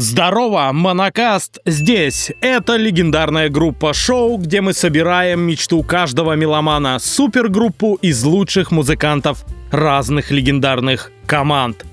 Здорово, Монокаст здесь. Это легендарная группа шоу, где мы собираем мечту каждого меломана, супергруппу из лучших музыкантов разных легендарных команд.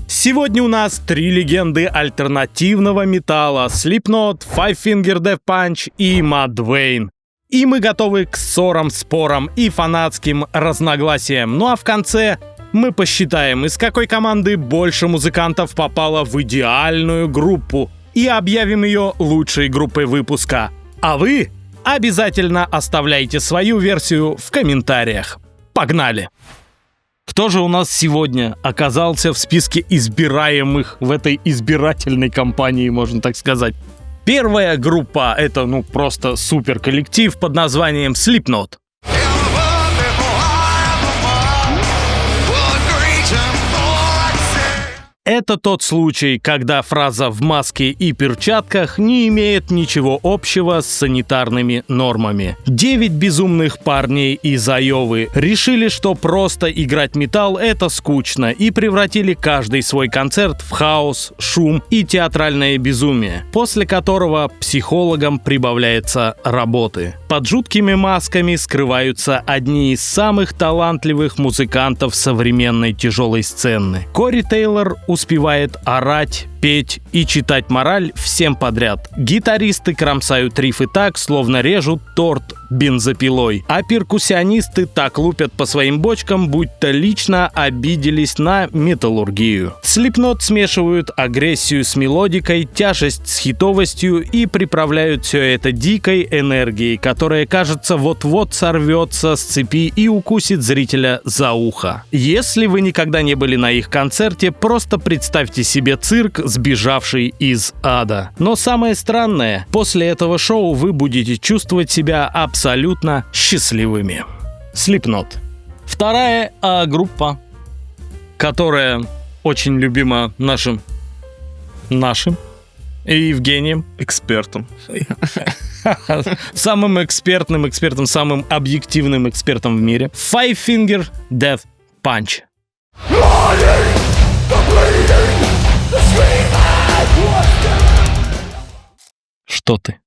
Сегодня у нас 3 легенды альтернативного металла: Slipknot, Five Finger Death Punch и Mudvayne. И мы готовы к ссорам, спорам и фанатским разногласиям. Ну а в конце мы посчитаем, из какой команды больше музыкантов попало в идеальную группу, и объявим ее лучшей группой выпуска. А вы обязательно оставляйте свою версию в комментариях. Погнали! Кто же у нас сегодня оказался в списке избираемых в этой избирательной кампании, можно так сказать? Первая группа — это просто супер коллектив под названием Slipknot. Это тот случай, когда фраза «в маске и перчатках» не имеет ничего общего с санитарными нормами. 9 безумных парней из Айовы решили, что просто играть металл — это скучно, и превратили каждый свой концерт в хаос, шум и театральное безумие, после которого психологам прибавляется работы. Под жуткими масками скрываются одни из самых талантливых музыкантов современной тяжелой сцены. Кори Тейлор успевает орать, петь и читать мораль всем подряд. Гитаристы кромсают рифы так, словно режут торт бензопилой, а перкуссионисты так лупят по своим бочкам, будто лично обиделись на металлургию. Slipknot смешивают агрессию с мелодикой, тяжесть с хитовостью и приправляют все это дикой энергией, которая, кажется, вот-вот сорвется с цепи и укусит зрителя за ухо. Если вы никогда не были на их концерте, просто представьте себе цирк, сбежавший из ада. Но самое странное, после этого шоу вы будете чувствовать себя абсолютно счастливыми. Slipknot. Вторая группа, которая очень любима нашим и Евгением. Экспертом. Самым экспертным, самым объективным экспертом в мире. Five Finger Death Punch. Что ты?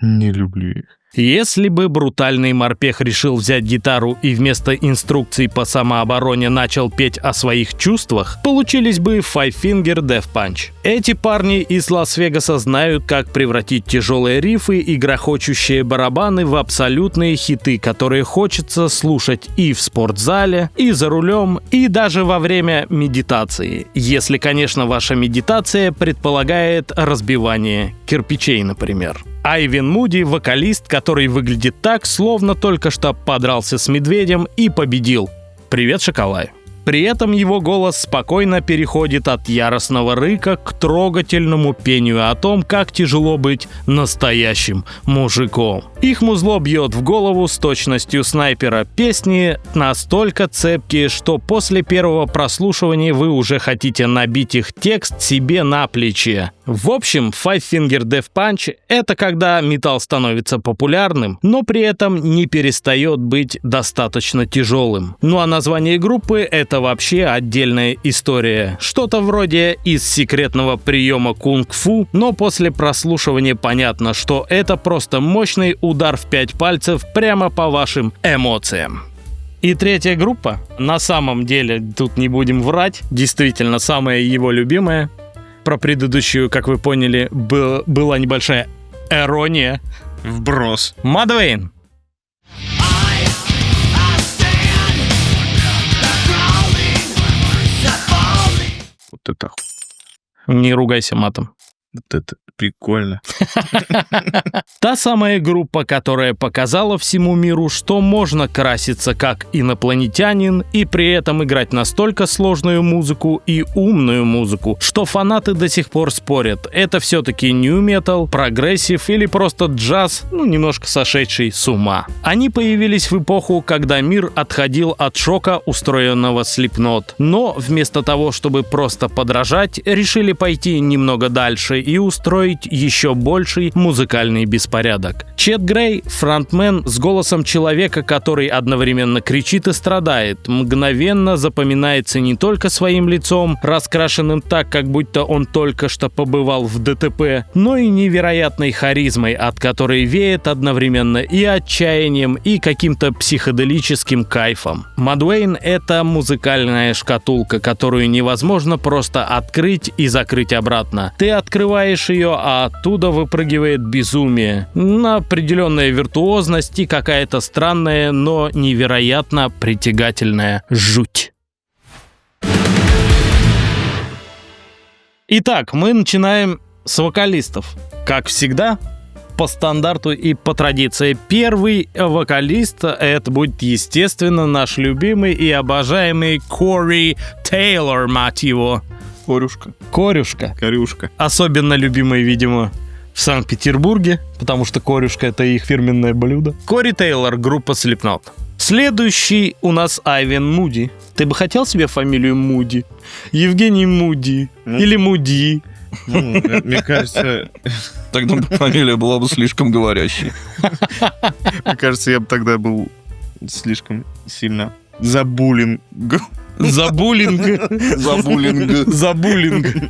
Не люблю их. Если бы брутальный морпех решил взять гитару и вместо инструкций по самообороне начал петь о своих чувствах, получились бы Five Finger Death Punch. Эти парни из Лас-Вегаса знают, как превратить тяжелые рифы и грохочущие барабаны в абсолютные хиты, которые хочется слушать и в спортзале, и за рулем, и даже во время медитации. Если, конечно, ваша медитация предполагает разбивание кирпичей, например. Айвен Муди — вокалист, который выглядит так, словно только что подрался с медведем и победил. Привет, Шоколай. При этом его голос спокойно переходит от яростного рыка к трогательному пению о том, как тяжело быть настоящим мужиком. Их музло бьет в голову с точностью снайпера. Песни настолько цепкие, что после первого прослушивания вы уже хотите набить их текст себе на плече. В общем, Five Finger Death Punch — это когда металл становится популярным, но при этом не перестает быть достаточно тяжелым. Ну а название группы — это вообще отдельная история. Что-то вроде из секретного приема кунг-фу, но после прослушивания понятно, что это просто мощный удар в 5 пальцев прямо по вашим эмоциям. И третья группа, на самом деле, тут не будем врать, действительно самая его любимая. Про предыдущую, как вы поняли, была небольшая ирония. Вброс. Mudvayne. Вот это. Не ругайся матом. Вот это прикольно. Та самая группа, которая показала всему миру, что можно краситься как инопланетянин и при этом играть настолько сложную музыку и умную музыку, что фанаты до сих пор спорят, это все-таки нью-метал, прогрессив или просто джаз, немножко сошедший с ума. Они появились в эпоху, когда мир отходил от шока, устроенного Slipknot, но вместо того, чтобы просто подражать, решили пойти немного дальше и устроить еще больший музыкальный беспорядок. Чет Грей — фронтмен с голосом человека, который одновременно кричит и страдает, мгновенно запоминается не только своим лицом, раскрашенным так, как будто он только что побывал в ДТП, но и невероятной харизмой, от которой веет одновременно и отчаянием, и каким-то психоделическим кайфом. Мадуэйн — это музыкальная шкатулка, которую невозможно просто открыть и закрыть обратно. Ты открываешь ее, а оттуда выпрыгивает безумие, определенная виртуозность и какая-то странная, но невероятно притягательная жуть. Итак, мы начинаем с вокалистов. Как всегда, по стандарту и по традиции. Первый вокалист — это будет, естественно, наш любимый и обожаемый Кори Тейлор, мать его. Корюшка. Особенно любимый, видимо, в Санкт-Петербурге, потому что корюшка — это их фирменное блюдо. Кори Тейлор, группа Slipknot. Следующий у нас Айвен Муди. Ты бы хотел себе фамилию Муди? Евгений Муди. Или Муди. Мне кажется... Тогда фамилия была бы слишком говорящей. Мне кажется, я бы тогда был слишком сильно забуллинг. Забуллинг.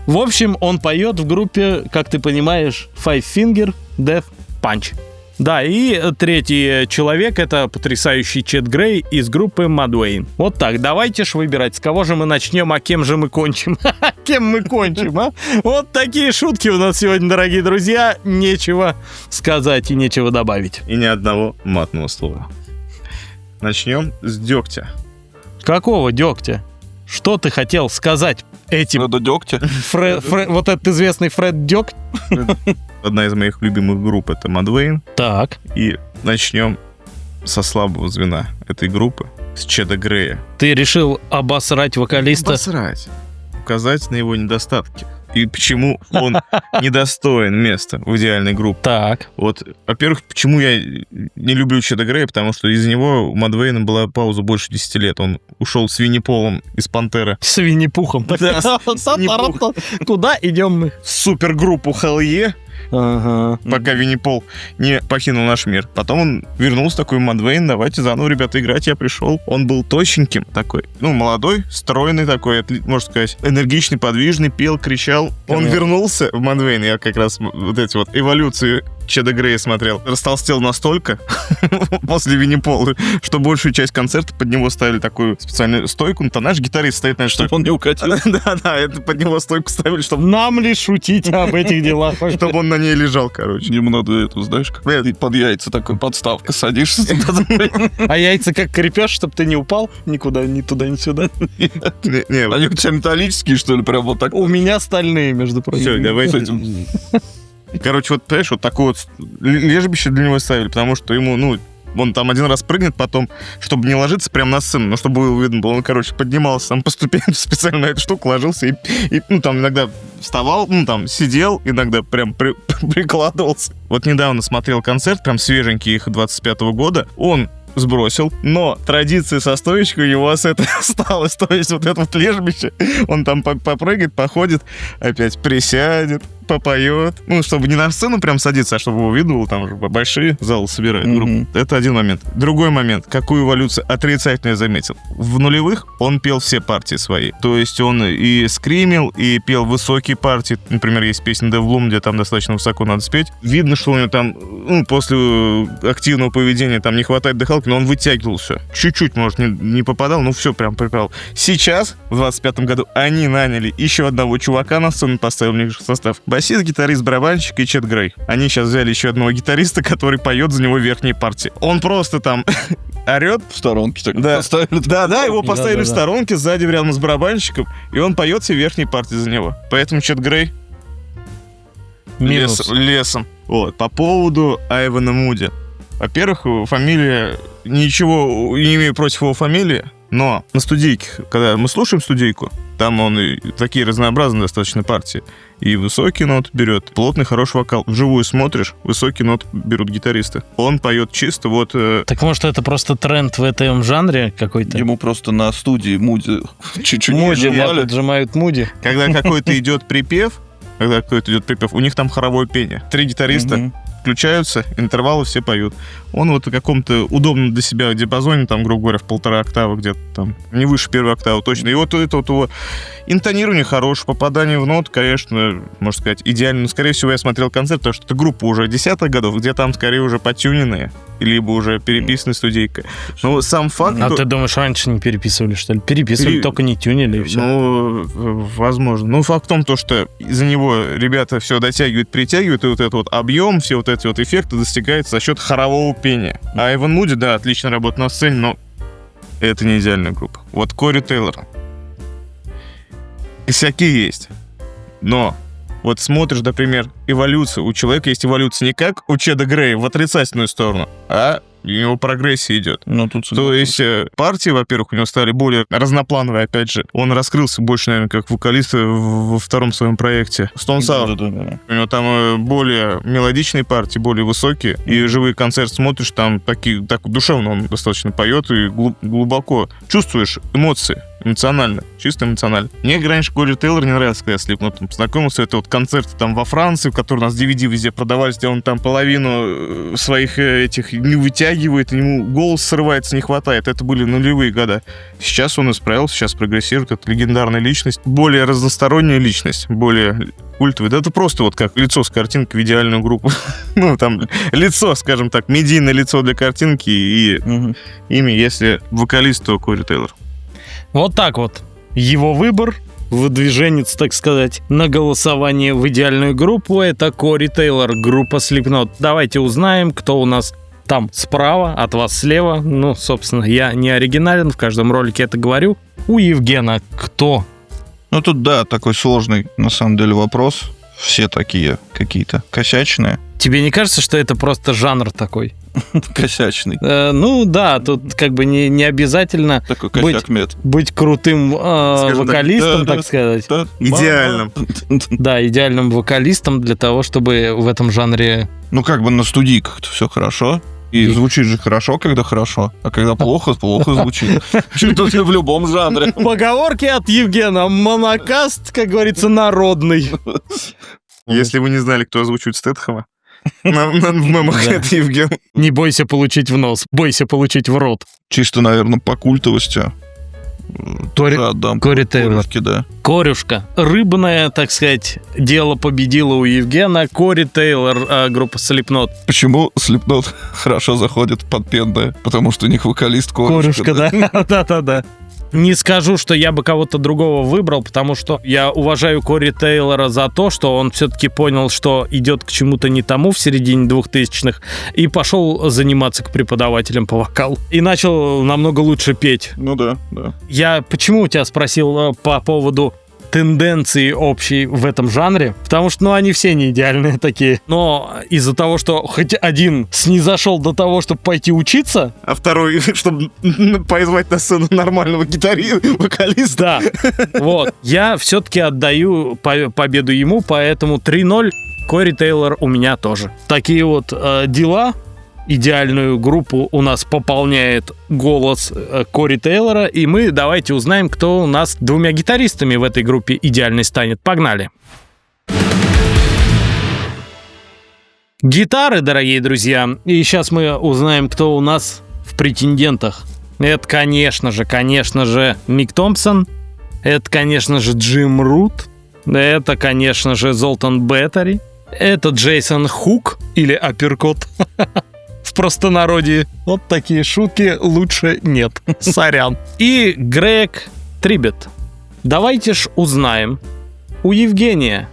В общем, он поет в группе, как ты понимаешь, Five Finger Death Punch. Да, и третий человек — это потрясающий Чет Грей из группы Мадуэйн. Вот так, давайте ж выбирать, с кого же мы начнем, а кем же мы кончим. Кем мы кончим, а? Вот такие шутки у нас сегодня, дорогие друзья. Нечего сказать и нечего добавить. И ни одного матного слова. Начнем с дегтя. Какого дегтя? Что ты хотел сказать этим? Надо дегтя. Вот этот известный Фред Дегть? Одна из моих любимых групп — это Мадуэйн. Так. И начнем со слабого звена этой группы, с Чеда Грея. Ты решил обосрать вокалиста? Обосрать. Указать на его недостатки. И почему он недостоин места в идеальной группе. Так. Вот, во-первых, почему я не люблю Чеда Грея, потому что из него у Мадуэйна была пауза больше 10 лет. Он ушел с Винни-Полом из «Пантеры». С Винни-Пухом. Куда идем мы? Супергруппу Hell Ага. пока Винни-Пол не покинул наш мир. Потом он вернулся такой: Мадуэйн, давайте заново, ребята, играть. Я пришел. Он был тощеньким такой, молодой, стройный такой, можно сказать, энергичный, подвижный, пел, кричал. Он вернулся в Мадуэйн. Я как раз вот эти вот эволюции Чеда Грея смотрел. Растолстел настолько после Винни-Пола, что большую часть концерта под него ставили такую специальную стойку. Там наш гитарист стоит, знаешь, чтобы он не укатил. Да, это под него стойку ставили, чтобы нам ли шутить об этих делах? чтобы он на ней лежал, короче. Ему надо это, знаешь, как под яйца такой подставка садишься. А яйца как крепеж, чтобы ты не упал никуда, ни туда, ни сюда? Они у тебя металлические, что ли, прям вот так? У меня стальные, между прочим. Все, давайте. Короче, вот, понимаешь, вот такое вот лежбище для него ставили, потому что ему, он там один раз прыгнет потом, чтобы не ложиться прямо на сцену, но чтобы было видно было. Он, короче, поднимался там по ступеням специально на эту штуку, ложился и там иногда вставал, там сидел, иногда прям прикладывался. Вот недавно смотрел концерт, прям свеженький, их 25-го года. Он сбросил, но традиция со стоечкой у него с этой осталась. То есть вот это вот лежбище, он там попрыгает, походит, опять присядет, попоет. Чтобы не на сцену прям садиться, а чтобы его видно было, там уже большие залы собирают группу. Это один момент. Другой момент. Какую эволюцию отрицательно я заметил. В нулевых он пел все партии свои. То есть он и скримил, и пел высокие партии. Например, есть песня «Dev Bloom», где там достаточно высоко надо спеть. Видно, что у него там, после активного поведения там не хватает дыхалки, но он вытягивал все. Чуть-чуть, может, не попадал, но все прям припал. Сейчас, в 25-м году, они наняли еще одного чувака на сцену, поставили у них состав. Басист, гитарист, барабанщик и Чет Грей. Они сейчас взяли еще одного гитариста, который поет за него верхние партии. Он просто там орет. В сторонке так поставили. Да, его поставили в сторонке, сзади рядом с барабанщиком, и он поет все верхние партии за него. Поэтому Чет Грей лесом. Вот. По поводу Айвена Муди. Во-первых, фамилия... Ничего не имею против его фамилии, но на студийке, когда мы слушаем студийку, там он и такие разнообразные достаточно партии. И высокий нот берет, плотный, хороший вокал. Вживую смотришь, высокий нот берут гитаристы. Он поет чисто вот... Так может это просто тренд в этом жанре какой-то? Ему просто на студии Муди чуть-чуть отжимают Муди. Когда какой-то идет припев, когда кто-то идет припев, у них там хоровое пение. 3 гитариста включаются, интервалы все поют. Он вот в каком-то удобном для себя диапазоне, там, грубо говоря, в 1,5 октавы где-то там, не выше 1 октавы точно. И вот это вот его интонирование хорошее, попадание в нот, конечно, можно сказать, идеально. Но, скорее всего, я смотрел концерт, потому что это группа уже 10-х годов, где там, скорее, уже потюненные, либо уже переписанная студийка. Но сам факт... А ты думаешь, раньше не переписывали, что ли? Переписывали, только не тюнили, и все. Ну, возможно. Ну, факт в том, что из-за него ребята все дотягивают, притягивают, и вот этот вот объем, все вот эти вот эффекты достигаются за счет хорового пения. А Иван Муди, да, отлично работает на сцене, но это не идеальная группа. Вот Кори Тейлор. Косяки есть. Но вот смотришь, например, эволюцию. У человека есть эволюция не как у Чеда Грея в отрицательную сторону, а у него прогрессия идет. Ну, тут То есть партии, во-первых, у него стали более разноплановые, опять же. Он раскрылся больше, наверное, как вокалист во втором своем проекте Stone Sour. Да. У него там более мелодичные партии, более высокие. И живые концерты смотришь, там так душевно он достаточно поет и глубоко чувствуешь эмоции. Эмоционально, чисто эмоционально. Мне раньше Кори Тейлор не нравился, когда я с Слипнотом познакомился. Это вот концерты там во Франции, в которые у нас DVD везде продавались, где он там половину своих этих не вытягивает, ему голос срывается, не хватает. Это были нулевые года. Сейчас он исправился, сейчас прогрессирует. Это легендарная личность, более разносторонняя личность, более культовый. Да это просто вот как лицо с картинкой в идеальную группу. Ну, там, лицо, скажем так, медийное лицо для картинки и имя, если вокалист, то Кори Тейлор. Вот так вот. Его выбор, выдвиженец, так сказать, на голосование в идеальную группу — это Кори Тейлор, группа Slipknot. Давайте узнаем, кто у нас там справа, от вас слева. Ну, собственно, я не оригинален, в каждом ролике это говорю. У Евгена кто? Ну, тут, да, такой сложный, на самом деле, вопрос. Все такие какие-то косячные. Тебе не кажется, что это просто жанр такой? Косячный. Ну да, тут как бы не обязательно Такой косяк-мед. быть крутым вокалистом, так сказать. Идеальным. Да, идеальным вокалистом для того, чтобы в этом жанре... Ну, как бы на студийках-то все хорошо. И звучит же хорошо, когда хорошо. А когда плохо, плохо звучит. Что-то в любом жанре. Поговорки от Евгена. Монокаст, как говорится, народный. Если вы не знали, кто озвучивает Стэтхэма, в мемах это Евген. Не бойся получить в нос, бойся получить в рот. Чисто, наверное, по культовости. Отдам Кори Тейлор. Корюшке, да. Корюшка. Рыбное, так сказать, дело победило у Евгена. Кори Тейлор, группа Slipknot. Почему Slipknot хорошо заходит под пенное? Потому что у них вокалист Корюшка, да. Да. Не скажу, что я бы кого-то другого выбрал, потому что я уважаю Кори Тейлора за то, что он все-таки понял, что идет к чему-то не тому в середине 2000-х, и пошел заниматься к преподавателям по вокалу. И начал намного лучше петь. Ну да. Я почему у тебя спросил по поводу тенденции общей в этом жанре, потому что, они все не идеальные такие. Но из-за того, что хоть один снизошел до того, чтобы пойти учиться, а второй, чтобы позвать на сцену нормального вокалиста. Да, вот. Я все-таки отдаю победу ему, поэтому 3-0 Кори Тейлор у меня тоже. Такие вот дела. Идеальную группу у нас пополняет голос Кори Тейлора, и мы давайте узнаем, кто у нас двумя гитаристами в этой группе идеальной станет. Погнали! Гитары, дорогие друзья, и сейчас мы узнаем, кто у нас в претендентах. Это, конечно же, Мик Томпсон, это, конечно же, Джим Рут, это, конечно же, Золтан Беттери, это Джейсон Хук или Апперкот. В простонародье. Вот такие шутки лучше нет. Сорян. И Грег Триббет. Давайте ж узнаем у Евгения,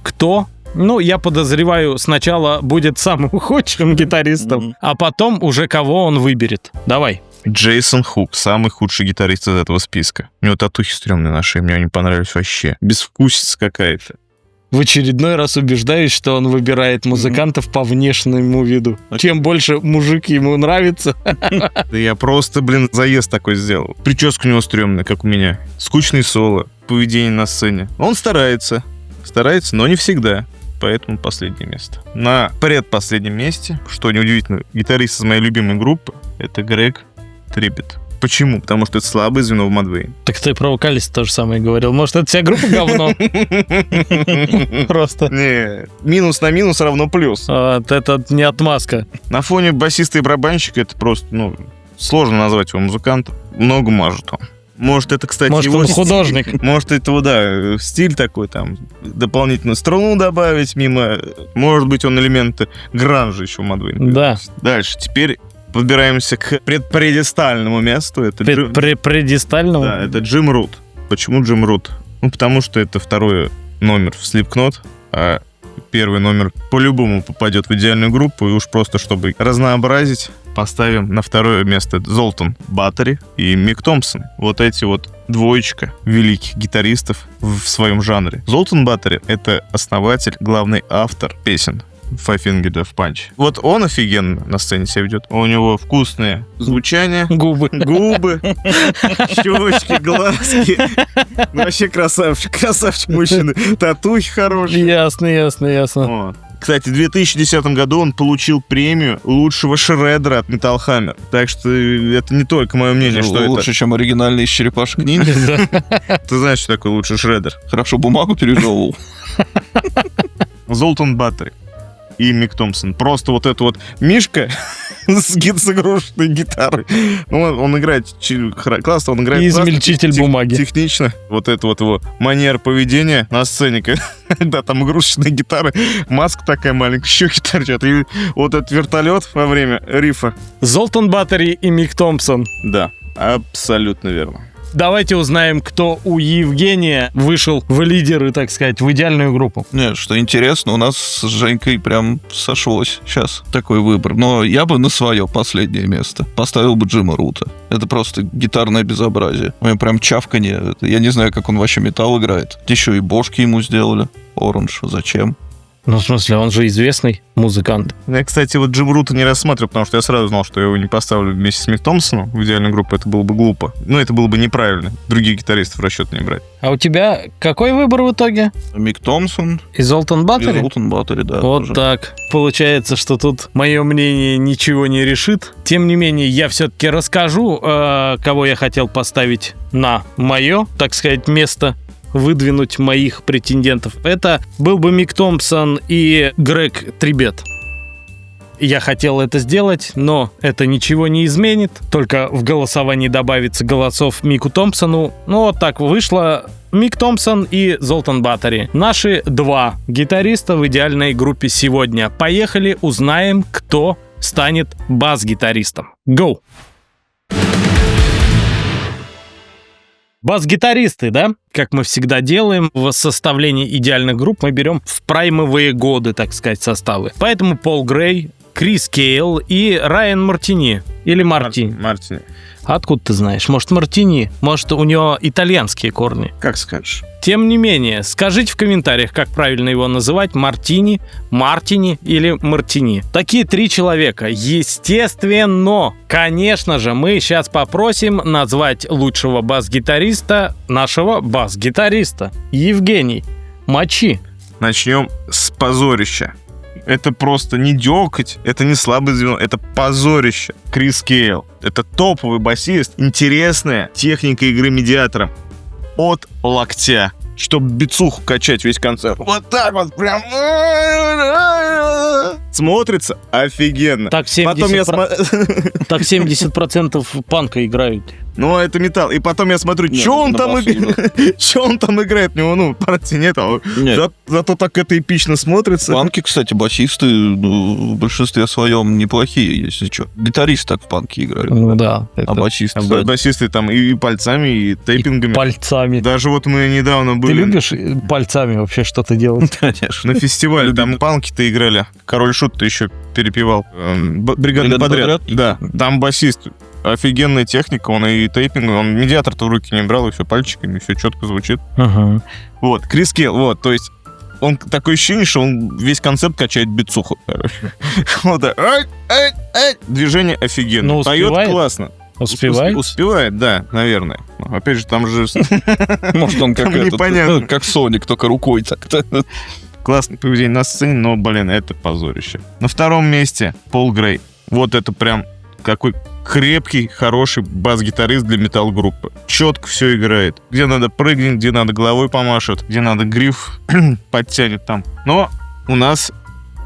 кто... я подозреваю, сначала будет самым худшим гитаристом, а потом уже кого он выберет. Давай. Джейсон Хук, самый худший гитарист из этого списка. У него татухи стрёмные на шее, мне не понравились вообще. Безвкусица какая-то. В очередной раз убеждаюсь, что он выбирает музыкантов по внешнему виду. Чем больше мужик ему нравится... Да я просто, заезд такой сделал. Прическа у него стрёмная, как у меня. Скучный соло, поведение на сцене. Он старается, но не всегда. Поэтому последнее место. На предпоследнем месте, что неудивительно, гитарист из моей любимой группы, это Грег Триббет. Почему? Потому что это слабое звено в Мадвей. Так ты про вокалиста то же самое говорил. Может, это вся группа говно? Просто. Не, минус на минус равно плюс. Это не отмазка. На фоне басиста и барабанщика это просто, сложно назвать его музыкантом. Много мажет он. Может, это, кстати, Может, его он художник. Может, это, стиль такой, там, дополнительную струну добавить мимо. Может быть, он элементы гранжа еще в Мадвей. Да. Дальше. Теперь подбираемся к предпредистальному месту. Это Предистального? Да, это Джим Рут. Почему Джим Рут? Потому что это второй номер в Slipknot, а первый номер по-любому попадет в идеальную группу, и уж просто, чтобы разнообразить, поставим на второе место Золтан Баттери и Мик Томпсон. Вот эти вот двоечка великих гитаристов в своем жанре. Золтан Баттери — это основатель, главный автор песен Five Finger Death Punch. Вот он офигенно на сцене себя ведет. У него вкусное звучание. Губы. Щечки, глазки. Вообще красавчик мужчина. Татухи хорошие. Ясно. Вот. Кстати, в 2010 году он получил премию лучшего шредера от Metal Hammer. Так что это не только мое мнение, что это... Лучше, чем оригинальный из черепашек ниндзя. Ты знаешь, что такое лучший шредер? Хорошо бумагу пережевывал. Золтан Баттери и Мик Томпсон. Просто вот это вот Мишка с игрушечной гитарой. Он играет классно, он играет И классно, измельчитель бумаги. технично. Вот это вот его манера поведения на сцене, когда там игрушечная гитара, маска такая маленькая, щеки торчат. И вот этот вертолет во время рифа. Золтан Баттери и Мик Томпсон. Да, абсолютно верно. Давайте узнаем, кто у Евгения вышел в лидеры, так сказать, в идеальную группу. Нет, что интересно, у нас с Женькой прям сошлось сейчас такой выбор. Но я бы на свое последнее место поставил бы Джима Рута. Это просто гитарное безобразие. У него прям чавканье. Я не знаю, как он вообще металл играет. Еще и бошки ему сделали. Оранж, зачем? Ну, в смысле, он же известный музыкант. Я, кстати, вот Джим Рута не рассматривал, потому что я сразу знал, что я его не поставлю вместе с Мик Томпсоном в идеальную группу. Это было бы глупо. Ну, это было бы неправильно. Других гитаристов в расчет не брать. А у тебя какой выбор в итоге? Мик Томпсон И Золтан и Баттери? Золтан Баттери, да. Вот тоже. так. Получается, что тут мое мнение ничего не решит. Тем не менее, я все-таки расскажу, кого я хотел поставить на мое, так сказать, место, выдвинуть моих претендентов. Это был бы Мик Томпсон и Грег Трибет. Я хотел это сделать, но это ничего не изменит. Только в голосовании добавится голосов Мику Томпсону. Ну, вот так вышло. Мик Томпсон и Золтан Баттери. Наши два гитариста в идеальной группе сегодня. Поехали, узнаем, кто станет бас-гитаристом. Go! Бас-гитаристы, да? Как мы всегда делаем, в составлении идеальных групп мы берем в праймовые годы, так сказать, составы. Поэтому Пол Грей, Крис Кейл и Райан Мартини. Или Мартини. Мартини. Откуда ты знаешь? Может, Мартини? Может, у него итальянские корни? Как скажешь. Тем не менее, скажите в комментариях, как правильно его называть: Мартини, Мартини или Мартини. Такие три человека. Естественно, конечно же, мы сейчас попросим назвать лучшего бас-гитариста нашего бас-гитариста. Евгений, мочи. Начнем с позорища. Это просто не дёкоть, это не слабое звено, это позорище. Крис Кейл. Это топовый басист, интересная техника игры медиатором. От локтя. Чтобы бицуху качать весь концерт. Вот так вот прям. Смотрится офигенно. Так 70%, Потом я так 70% панка играют. Ну, это металл. И потом я смотрю, Нет, что он на там басу играет. Что он там играет? У него, партии нет. Нет. Зато так это эпично смотрится. Панки, кстати, басисты в большинстве своем неплохие, если что. Гитаристы так в панке играют. Ну да. А басисты, Басисты там и пальцами, и тейпингами. Пальцами. Даже вот мы недавно Ты были любишь пальцами вообще что-то делать? конечно. на фестивале, там панки-то играли. Король Шут-то еще перепевал. Бригадный подряд. Да, там басист. Офигенная техника, он и тейпинг, он медиатор-то в руки не брал, и все пальчиками, все четко звучит. Ага. Вот, Крис Кейл, вот, то есть он такое ощущение, что он весь концерт качает бицуху, короче. Вот так. Движение офигенно. Ну, Поет успевает? классно. Успевает? Успевает, да, наверное. Опять же, там же Может, он как Там этот, непонятно. как Соник, только рукой так-то. классное поведение на сцене, но, блин, это позорище. На втором месте Пол Грей. Вот это прям какой крепкий, хороший бас-гитарист для метал-группы. Четко все играет. Где надо прыгнет, где надо головой помашет, где надо гриф подтянет там. Но у нас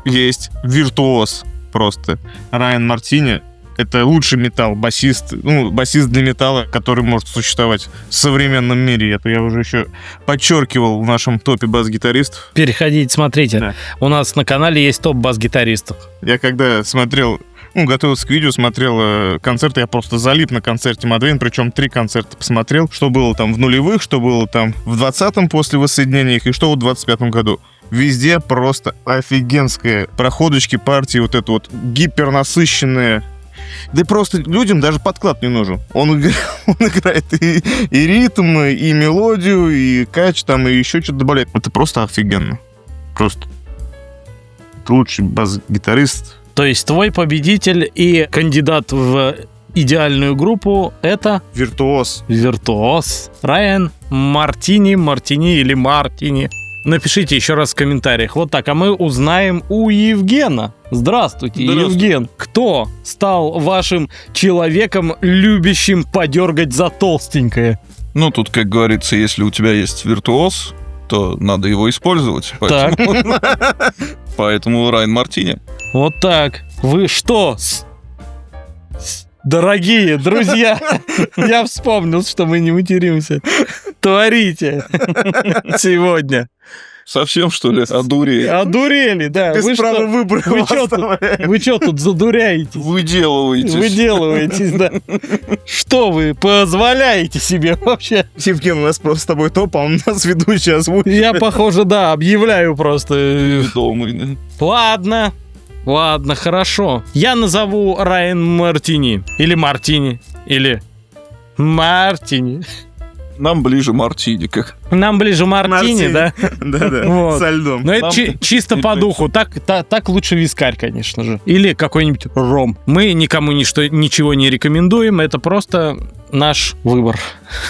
есть виртуоз просто. Райан Мартини — это лучший басист для металла, который может существовать в современном мире. Это я уже еще подчеркивал в нашем топе бас-гитаристов. Переходите, смотрите. Да. У нас на канале есть топ бас-гитаристов. Я когда смотрел, готовился к видео, смотрел концерты, я просто залип на концерте Мадвейн, причем 3 концерта посмотрел, что было там в нулевых, что было там в 20-м после воссоединения их, и что в 25-м году. Везде просто офигенские проходочки партии, вот это вот гипернасыщенные. Да и просто людям даже подклад не нужен. Он играет и ритм, и мелодию, и кач, там, и еще что-то добавляет. Это просто офигенно. Просто лучший бас-гитарист. То есть твой победитель и кандидат в идеальную группу — это Виртуоз. Райан Мартини или Мартини. Напишите еще раз в комментариях. Вот так, а мы узнаем у Евгена. Здравствуйте, Евген. Кто стал вашим человеком, любящим подергать за толстенькое? Ну, тут, как говорится, если у тебя есть виртуоз, то надо его использовать. Поэтому Райан Мартини. Вот так. Вы что? Дорогие друзья, я вспомнил, что мы не материмся. Творите сегодня. Совсем, что ли? Одурели, да. Без права выбора. Вы что тут задуряетесь? Выделываетесь, да. Что вы позволяете себе вообще? Евген, у нас просто с тобой топ, а у нас ведущий озвучивает. Я, похоже, да, объявляю просто. Ведомый. Ладно, хорошо. Я назову Райан Мартини. Или Мартини. Или Мартини. Нам ближе Мартини, как. Нам ближе Мартини, да? Да-да, Вот. со льдом. Но это чисто по духу. Так лучше вискарь, конечно же. Или какой-нибудь ром. Мы никому ничего не рекомендуем. Это просто наш выбор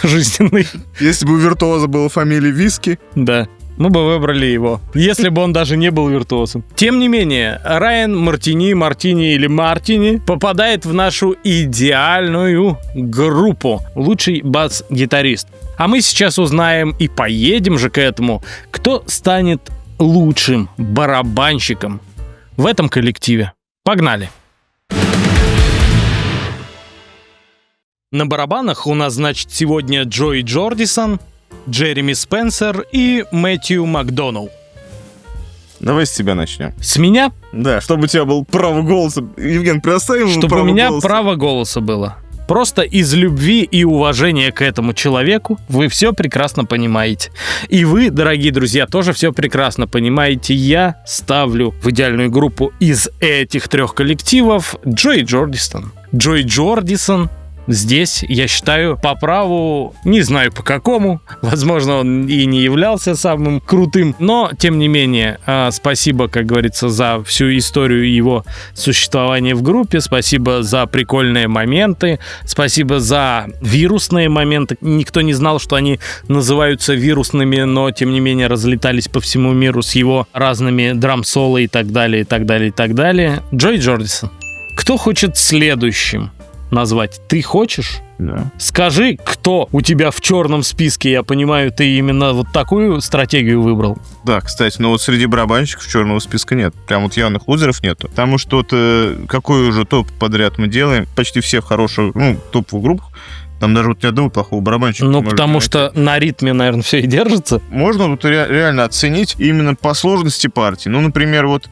жизненный. Если бы у виртуоза была фамилия Виски, Да. Мы бы выбрали его, если бы он даже не был виртуозом. Тем не менее, Райан Мартини или Мартини попадает в нашу идеальную группу. Лучший бас-гитарист. А мы сейчас узнаем и поедем же к этому, кто станет лучшим барабанщиком в этом коллективе. Погнали! На барабанах у нас, значит, сегодня Джой Джордисон, Джереми Спенсер и Мэтью Макдоналл. давай с тебя начнем. С меня? Да, чтобы у тебя был право голоса. Евген, предоставим ему Чтобы право у меня голоса. право голоса было. Просто из любви и уважения к этому человеку вы все прекрасно понимаете. И вы, дорогие друзья, тоже все прекрасно понимаете. Я ставлю в идеальную группу из этих 3 коллективов Джой Джордисон. Джой Джордисон здесь, я считаю, по праву, не знаю по какому, возможно, он и не являлся самым крутым, но, тем не менее, спасибо, как говорится, за всю историю его существования в группе, спасибо за прикольные моменты, спасибо за вирусные моменты. Никто не знал, что они называются вирусными, но, тем не менее, разлетались по всему миру с его разными драм-соло и так далее, и так далее, и так далее. Джой Джордисон. Кто хочет следующим назвать? Ты хочешь? Да. Скажи, кто у тебя в черном списке. Я понимаю, ты именно вот такую стратегию выбрал. Да, кстати, но вот среди барабанщиков черного списка нет. Прям вот явных лузеров нету. Потому что вот какой уже топ подряд мы делаем, почти все в хороших, топовых группах, там даже вот ни одного плохого барабанщика. Ну, потому что на ритме, наверное, все и держится. Можно вот реально оценить именно по сложности партии. Ну, например, вот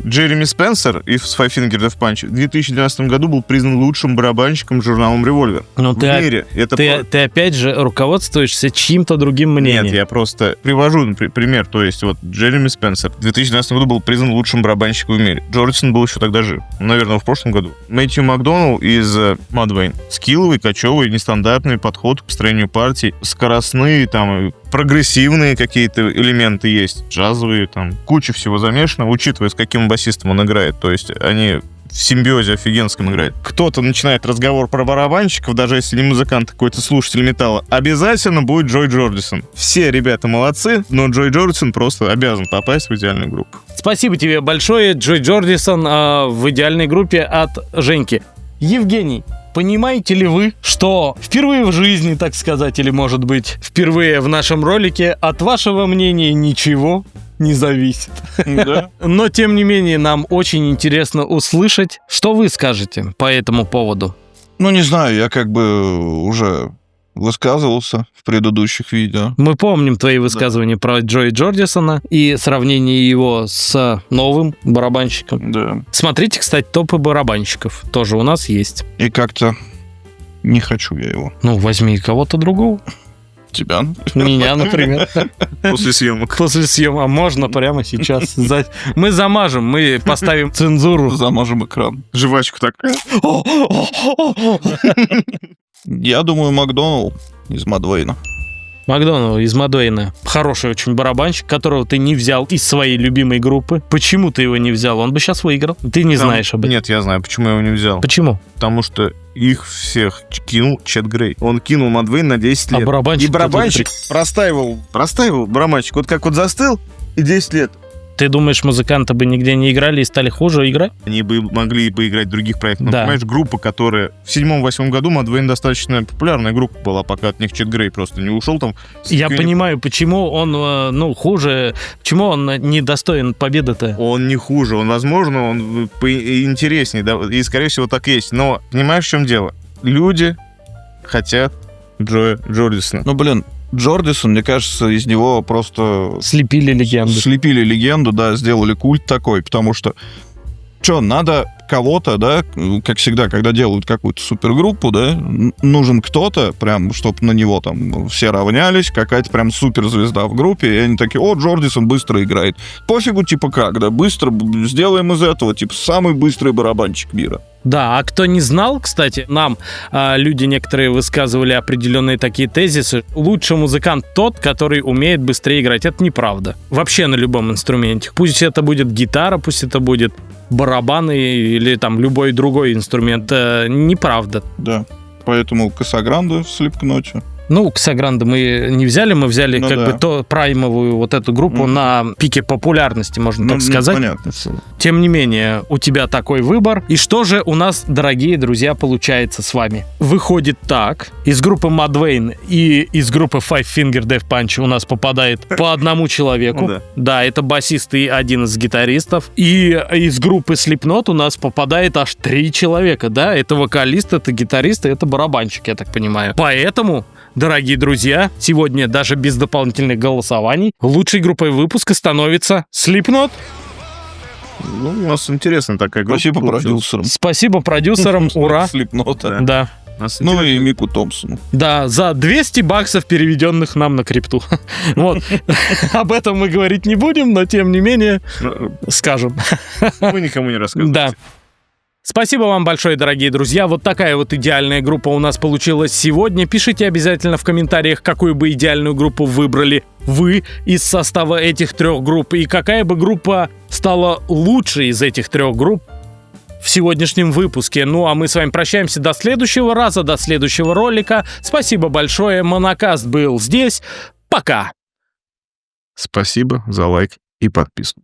Джереми Спенсер из Five Finger Death Punch в 2012 году был признан лучшим барабанщиком журналом Revolver в мире. Ты опять же руководствуешься чьим-то другим мнением. Нет, я просто привожу пример. То есть вот Джереми Спенсер в 2012 году был признан лучшим барабанщиком в мире. Джордисон был еще тогда жив. Наверное, в прошлом году. Мэтью Макдоналл из Mudvayne. Скилловый, кочевый, нестандартный подход к построению партий. Скоростные, там, прогрессивные какие-то элементы есть. Джазовые, там, куча всего замешана, учитывая, с каким басистом он играет. То есть они в симбиозе офигенском играют. Кто-то начинает разговор про барабанщиков, даже если не музыкант, какой-то слушатель металла, обязательно будет Джой Джордисон. Все ребята молодцы, но Джой Джордисон просто обязан попасть в идеальную группу. Спасибо тебе большое, Джой Джордисон, в идеальной группе от Женьки. Евгений, понимаете ли вы, что впервые в жизни, так сказать, или, может быть, впервые в нашем ролике от вашего мнения ничего не зависит? Да. Но, тем не менее, нам очень интересно услышать, что вы скажете по этому поводу. Ну, не знаю, я как бы уже высказывался в предыдущих видео. Мы помним твои высказывания про Джои Джордисона и сравнение его с новым барабанщиком. Да. Смотрите, кстати, топы барабанщиков. Тоже у нас есть. И как-то не хочу я его. Ну, возьми кого-то другого. Тебя? Меня, например. После съемок. После съема. А можно прямо сейчас? Мы замажем, мы поставим цензуру. Замажем экран. Жвачку так. Я думаю, Макдоналл из Мадвейна. Макдоналл из Мадвейна. Хороший очень барабанщик, которого ты не взял из своей любимой группы. Почему ты его не взял? Он бы сейчас выиграл. Ты не знаешь об этом. Нет, я знаю, почему я его не взял. Почему? Потому что их всех кинул Чет Грей. Он кинул Мадвейн на 10 лет. А барабанщик? И барабанщик простаивал барабанщик. Вот как вот застыл, и 10 лет. Ты думаешь, музыканты бы нигде не играли и стали хуже играть? Они бы могли бы играть в других проектах. Но, Да. понимаешь, группа, которая в 7-8 году Мадвейн достаточно популярная группа была, пока от них Чет Грей просто не ушел там. Я понимаю, почему он, хуже, почему он не достоин победы-то. Он не хуже, он, возможно, он интереснее, да, и, скорее всего, так и есть. Но понимаешь, в чем дело? Люди хотят Джоя Джордисона. Ну, блин, Джордисон, мне кажется, из него просто Слепили легенду. слепили легенду, да, сделали культ такой, потому что надо кого-то, да, как всегда, когда делают какую-то супергруппу, да, нужен кто-то, прям, чтобы на него там все равнялись, какая-то прям суперзвезда в группе, и они такие: о, Джордисон быстро играет. Пофигу, типа, как, да, быстро сделаем из этого, типа, самый быстрый барабанщик мира. Да, а кто не знал, кстати, нам люди некоторые высказывали определенные такие тезисы. Лучший музыкант тот, который умеет быстрее играть. Это неправда. Вообще на любом инструменте. Пусть это будет гитара, пусть это будет барабаны или там любой другой инструмент. Неправда. Да, поэтому Касагранде в Слипкноте. Ну, Ксагранда мы не взяли, мы взяли бы праймовую вот эту группу на пике популярности, можно так сказать. Понятно. Тем не менее, у тебя такой выбор. И что же у нас, дорогие друзья, получается с вами? Выходит так, из группы Mudvayne и из группы Five Finger Death Punch у нас попадает по одному человеку. Да, это басист и один из гитаристов. И из группы Slipknot у нас попадает аж 3 человека, да? Это вокалист, это гитарист, и это барабанщик, я так понимаю. Поэтому, дорогие друзья, сегодня даже без дополнительных голосований лучшей группой выпуска становится Slipknot. Ну, у нас интересная такая группа. Спасибо продюсерам. Спасибо продюсерам, ура. Слипнота. Да. Ну и Мику Томпсону. Да, за $200, переведенных нам на крипту. Вот. Об этом мы говорить не будем, но тем не менее скажем. Вы никому не рассказываете. Да. Спасибо вам большое, дорогие друзья. Вот такая вот идеальная группа у нас получилась сегодня. Пишите обязательно в комментариях, какую бы идеальную группу выбрали вы из состава этих 3 групп. И какая бы группа стала лучшей из этих 3 групп в сегодняшнем выпуске. Ну, а мы с вами прощаемся до следующего раза, до следующего ролика. Спасибо большое. Монокаст был здесь. Пока. Спасибо за лайк и подписку.